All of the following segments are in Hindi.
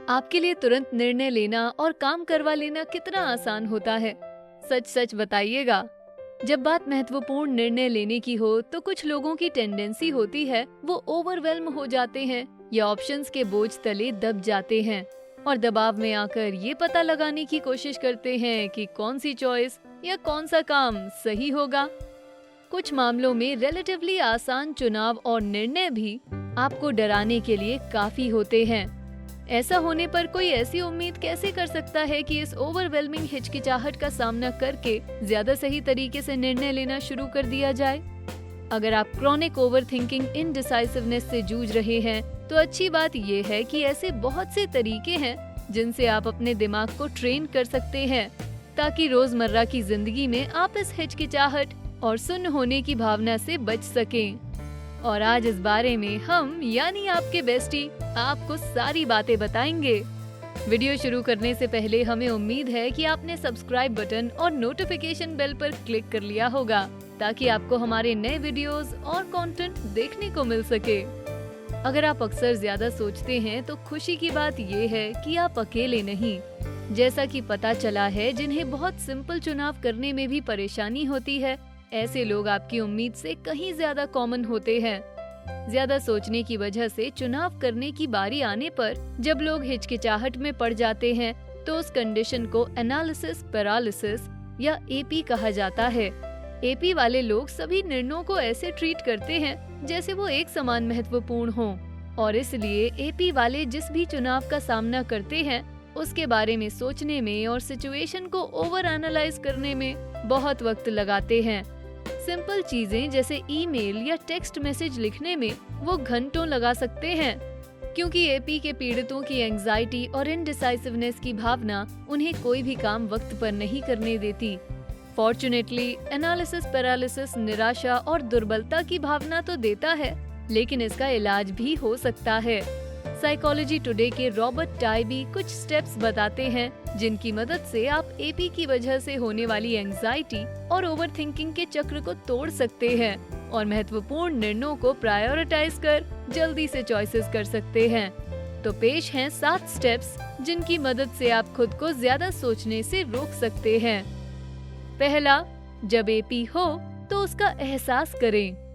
आपके लिए तुरंत निर्णय लेना और काम करवा लेना कितना आसान होता है? सच सच बताइएगा। जब बात महत्वपूर्ण निर्णय लेने की हो तो कुछ लोगों की टेंडेंसी होती है वो ओवरवेल्म हो जाते हैं या ऑप्शंस के बोझ तले दब जाते हैं और दबाव में आकर ये पता लगाने की कोशिश करते हैं कि कौन सी चॉइस या कौन सा काम सही होगा। कुछ मामलों में रिलेटिवली आसान चुनाव और निर्णय भी आपको डराने के लिए काफी होते हैं। ऐसा होने पर कोई ऐसी उम्मीद कैसे कर सकता है कि इस ओवरवेलमिंग हिचकिचाहट का सामना करके ज्यादा सही तरीके से निर्णय लेना शुरू कर दिया जाए? अगर आप क्रॉनिक ओवरथिंकिंग इनडिसाइसिवनेस से जूझ रहे हैं तो अच्छी बात ये है कि ऐसे बहुत से तरीके हैं जिनसे आप अपने दिमाग को ट्रेन कर सकते हैं ताकि रोजमर्रा की जिंदगी में आप इस हिचकिचाहट और सुन्न होने की भावना से बच सकें। और आज इस बारे में हम यानी आपके बेस्टी आपको सारी बातें बताएंगे। वीडियो शुरू करने से पहले हमें उम्मीद है कि आपने सब्सक्राइब बटन और नोटिफिकेशन बेल पर क्लिक कर लिया होगा ताकि आपको हमारे नए वीडियोस और कंटेंट देखने को मिल सके। अगर आप अक्सर ज्यादा सोचते हैं तो खुशी की बात ये है कि आप अकेले नहीं। जैसा कि पता चला है जिन्हें बहुत सिंपल चुनाव करने में भी परेशानी होती है, ऐसे लोग आपकी उम्मीद से कहीं ज्यादा कॉमन होते हैं। ज्यादा सोचने की वजह से चुनाव करने की बारी आने पर जब लोग हिचकिचाहट में पड़ जाते हैं तो उस कंडीशन को एनालिसिस पैरालिसिस या एपी कहा जाता है। एपी वाले लोग सभी निर्णयों को ऐसे ट्रीट करते हैं जैसे वो एक समान महत्वपूर्ण हों और इसलिए एपी वाले जिस भी चुनाव का सामना करते हैं उसके बारे में सोचने में और सिचुएशन को ओवर एनालाइज करने में बहुत वक्त लगाते हैं। सिंपल चीजें जैसे ईमेल या टेक्स्ट मैसेज लिखने में वो घंटों लगा सकते हैं क्योंकि एपी के पीड़ितों की एंजाइटी और इनडिसाइसिवनेस की भावना उन्हें कोई भी काम वक्त पर नहीं करने देती। फॉर्चुनेटली एनालिसिस पैरालिसिस निराशा और दुर्बलता की भावना तो देता है लेकिन इसका इलाज भी हो सकता है। साइकोलॉजी टुडे के रॉबर्ट टाइबी कुछ स्टेप्स बताते हैं जिनकी मदद से आप एपी की वजह से होने वाली एंजाइटी और ओवरथिंकिंग के चक्र को तोड़ सकते हैं और महत्वपूर्ण निर्णयों को प्रायोरिटाइज कर जल्दी से चॉइसेस कर सकते हैं। तो पेश हैं 7 स्टेप्स जिनकी मदद से आप खुद को ज्यादा सोचने से रोक सकते हैं। पहला, जब एपी हो तो उसका एहसास करें।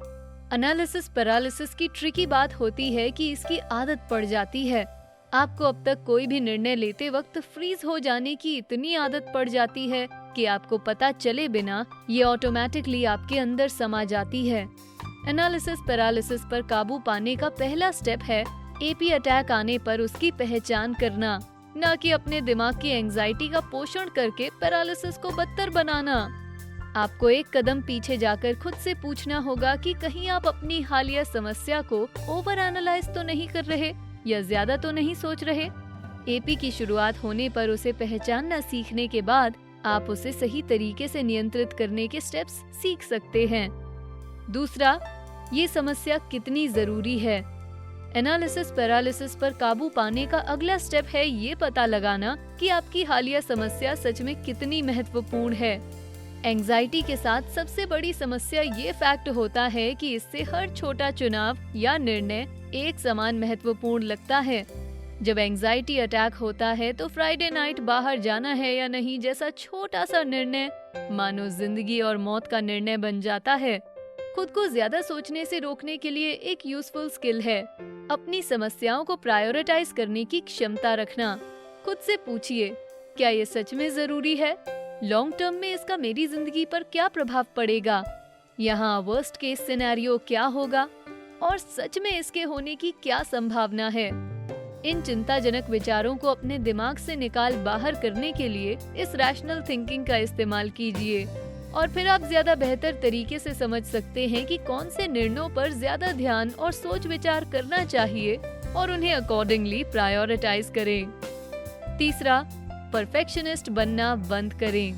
एनालिसिस पैरालिसिस की ट्रिकी बात होती है कि इसकी आदत पड़ जाती है। आपको अब तक कोई भी निर्णय लेते वक्त फ्रीज हो जाने की इतनी आदत पड़ जाती है कि आपको पता चले बिना ये ऑटोमेटिकली आपके अंदर समा जाती है। एनालिसिस पैरालिसिस पर काबू पाने का पहला स्टेप है एपी अटैक आने पर उसकी पहचान करना, न कि अपने दिमाग की एंजाइटी का पोषण करके पैरालिसिस को बदतर बनाना। आपको एक कदम पीछे जाकर खुद से पूछना होगा कि कहीं आप अपनी हालिया समस्या को ओवर एनालाइज तो नहीं कर रहे या ज्यादा तो नहीं सोच रहे। एपी की शुरुआत होने पर उसे पहचानना सीखने के बाद आप उसे सही तरीके से नियंत्रित करने के स्टेप्स सीख सकते हैं। दूसरा, ये समस्या कितनी जरूरी है। एनालिसिस पैरालिसिस पर काबू पाने का अगला स्टेप है ये पता लगाना कि आपकी हालिया समस्या सच में कितनी महत्वपूर्ण है। एंजाइटी के साथ सबसे बड़ी समस्या ये फैक्ट होता है कि इससे हर छोटा चुनाव या निर्णय एक समान महत्वपूर्ण लगता है। जब एंजाइटी अटैक होता है तो फ्राइडे नाइट बाहर जाना है या नहीं जैसा छोटा सा निर्णय मानो जिंदगी और मौत का निर्णय बन जाता है। खुद को ज्यादा सोचने से रोकने के लिए एक यूजफुल स्किल है अपनी समस्याओं को प्रायोरिटाइज करने की क्षमता रखना। खुद से पूछिए, क्या ये सच में जरूरी है? लॉन्ग टर्म में इसका मेरी जिंदगी पर क्या प्रभाव पड़ेगा? यहाँ वर्स्ट केस सिनेरियो क्या होगा और सच में इसके होने की क्या संभावना है? इन चिंताजनक विचारों को अपने दिमाग से निकाल बाहर करने के लिए इस रैशनल थिंकिंग का इस्तेमाल कीजिए और फिर आप ज्यादा बेहतर तरीके से समझ सकते हैं कि कौन से निर्णयों पर ज्यादा ध्यान और सोच विचार करना चाहिए और उन्हें अकॉर्डिंगली प्रायोरिटाइज करें। तीसरा, परफेक्शनिस्ट बनना बंद करें।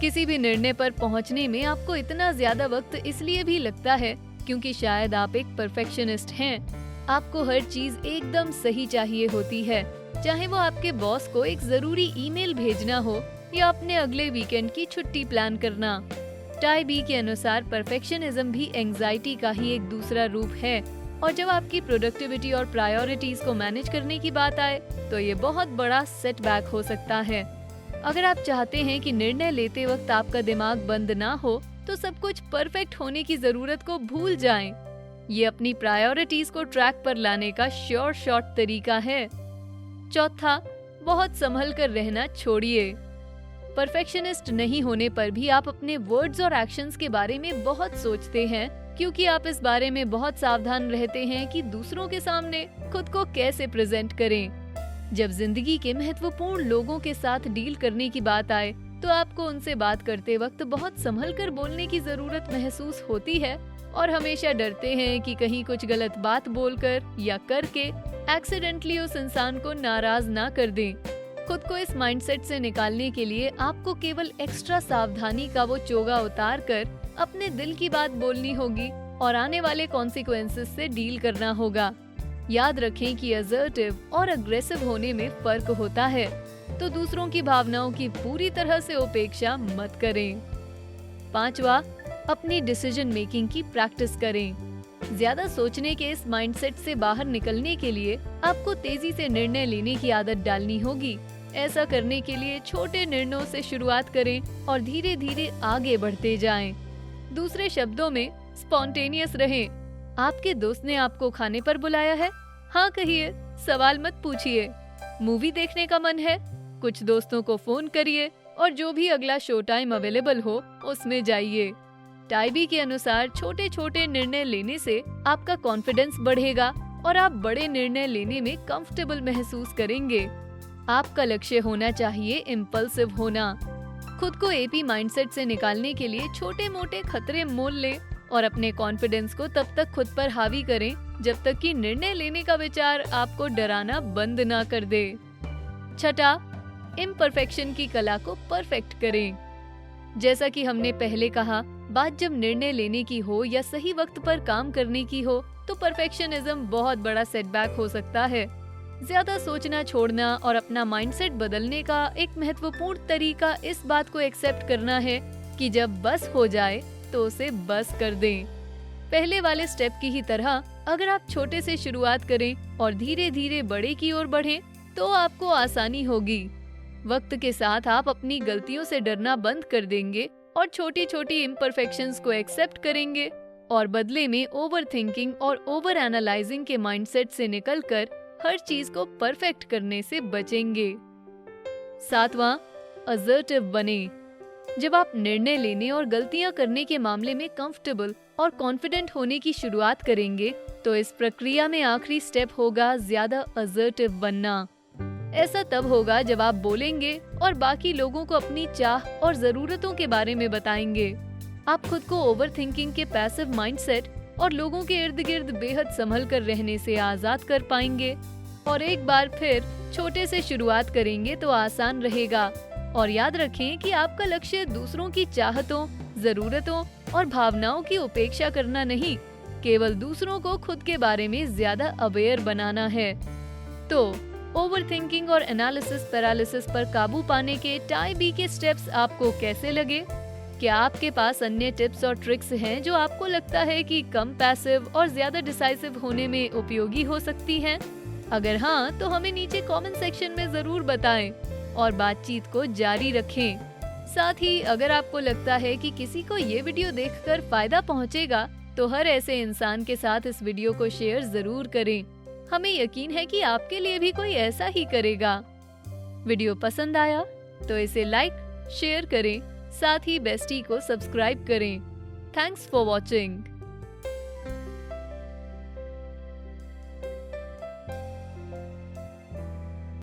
किसी भी निर्णय पर पहुंचने में आपको इतना ज्यादा वक्त इसलिए भी लगता है क्योंकि शायद आप एक परफेक्शनिस्ट हैं। आपको हर चीज एकदम सही चाहिए होती है, चाहे वो आपके बॉस को एक जरूरी ईमेल भेजना हो या अपने अगले वीकेंड की छुट्टी प्लान करना। टाइबी के अनुसार परफेक्शनिज्म भी एंजाइटी का ही एक दूसरा रूप है। और जब आपकी प्रोडक्टिविटी और प्रायोरिटीज को मैनेज करने की बात आए तो ये बहुत बड़ा सेटबैक हो सकता है। अगर आप चाहते हैं कि निर्णय लेते वक्त आपका दिमाग बंद ना हो तो सब कुछ परफेक्ट होने की जरूरत को भूल जाएं। ये अपनी प्रायोरिटीज को ट्रैक पर लाने का श्योर शॉर्ट तरीका है। चौथा, बहुत संभल कर रहना छोड़िए। परफेक्शनिस्ट नहीं होने पर भी आप अपने वर्ड्स और एक्शंस के बारे में बहुत सोचते हैं, क्योंकि आप इस बारे में बहुत सावधान रहते हैं कि दूसरों के सामने खुद को कैसे प्रेजेंट करें। जब जिंदगी के महत्वपूर्ण लोगों के साथ डील करने की बात आए तो आपको उनसे बात करते वक्त बहुत संभल कर बोलने की जरूरत महसूस होती है और हमेशा डरते हैं कि कहीं कुछ गलत बात बोलकर या करके एक्सीडेंटली उस इंसान को नाराज ना कर दें। खुद को इस माइंडसेट से निकालने के लिए आपको केवल एक्स्ट्रा सावधानी का वो चोगा उतार कर अपने दिल की बात बोलनी होगी और आने वाले कॉन्सिक्वेंसेस से डील करना होगा। याद रखें कि असर्टिव और अग्रेसिव होने में फर्क होता है, तो दूसरों की भावनाओं की पूरी तरह से उपेक्षा मत करें। पांचवा, अपनी डिसीजन मेकिंग की प्रैक्टिस करें। ज्यादा सोचने के इस माइंडसेट से बाहर निकलने के लिए आपको तेजी से निर्णय लेने की आदत डालनी होगी। ऐसा करने के लिए छोटे निर्णयों से शुरुआत करें और धीरे धीरे आगे बढ़ते जाएं। दूसरे शब्दों में, स्पॉन्टेनियस रहें। आपके दोस्त ने आपको खाने पर बुलाया है, हाँ कहिए, सवाल मत पूछिए। मूवी देखने का मन है, कुछ दोस्तों को फोन करिए और जो भी अगला शो टाइम अवेलेबल हो उसमें जाइए। टाइबी के अनुसार छोटे छोटे निर्णय लेने से आपका कॉन्फिडेंस बढ़ेगा और आप बड़े निर्णय लेने में कंफर्टेबल महसूस करेंगे। आपका लक्ष्य होना चाहिए इम्पल्सिव होना। खुद को एपी माइंडसेट से निकालने के लिए छोटे मोटे खतरे मोल लें और अपने कॉन्फिडेंस को तब तक खुद पर हावी करें जब तक कि निर्णय लेने का विचार आपको डराना बंद ना कर दे। छठा, इम्परफेक्शन की कला को परफेक्ट करें। जैसा कि हमने पहले कहा, बात जब निर्णय लेने की हो या सही वक्त पर काम करने की हो तो परफेक्शनिज्म बहुत बड़ा सेटबैक हो सकता है। ज्यादा सोचना छोड़ना और अपना माइंडसेट बदलने का एक महत्वपूर्ण तरीका इस बात को एक्सेप्ट करना है कि जब बस हो जाए तो उसे बस कर दें। पहले वाले स्टेप की ही तरह अगर आप छोटे से शुरुआत करें और धीरे धीरे बड़े की ओर बढ़ें तो आपको आसानी होगी। वक्त के साथ आप अपनी गलतियों से डरना बंद कर देंगे और छोटी छोटी इम्परफेक्शंस को एक्सेप्ट करेंगे और बदले में ओवर थिंकिंग और ओवर एनालाइजिंग के माइंडसेट से निकलकर हर चीज को परफेक्ट करने से बचेंगे। सातवां, असर्टिव बने। जब आप निर्णय लेने और गलतियां करने के मामले में कंफर्टेबल और कॉन्फिडेंट होने की शुरुआत करेंगे तो इस प्रक्रिया में आखिरी स्टेप होगा ज्यादा असर्टिव बनना। ऐसा तब होगा जब आप बोलेंगे और बाकी लोगों को अपनी चाह और जरूरतों के बारे में बताएंगे। आप खुद को ओवर थिंकिंग के पैसिव माइंडसेट और लोगों के इर्द गिर्द बेहद संभल कर रहने से आजाद कर पाएंगे और एक बार फिर छोटे से शुरुआत करेंगे तो आसान रहेगा। और याद रखें कि आपका लक्ष्य दूसरों की चाहतों, जरूरतों और भावनाओं की उपेक्षा करना नहीं, केवल दूसरों को खुद के बारे में ज्यादा अवेयर बनाना है। तो ओवरथिंकिंग और एनालिसिस पैरालिसिस पर काबू पाने के टाइबी के स्टेप्स आपको कैसे लगे? क्या आपके पास अन्य टिप्स और ट्रिक्स हैं जो आपको लगता है कि कम पैसिव और ज्यादा डिसाइसिव होने में उपयोगी हो सकती हैं? अगर हाँ, तो हमें नीचे कमेंट सेक्शन में जरूर बताएं और बातचीत को जारी रखें। साथ ही अगर आपको लगता है कि किसी को ये वीडियो देखकर फायदा पहुंचेगा, तो हर ऐसे इंसान के साथ इस वीडियो को शेयर जरूर करें। हमें यकीन है कि आपके लिए भी कोई ऐसा ही करेगा। वीडियो पसंद आया तो इसे लाइक, शेयर करें, साथ ही बेस्टी को सब्सक्राइब करें। Thanks for watching.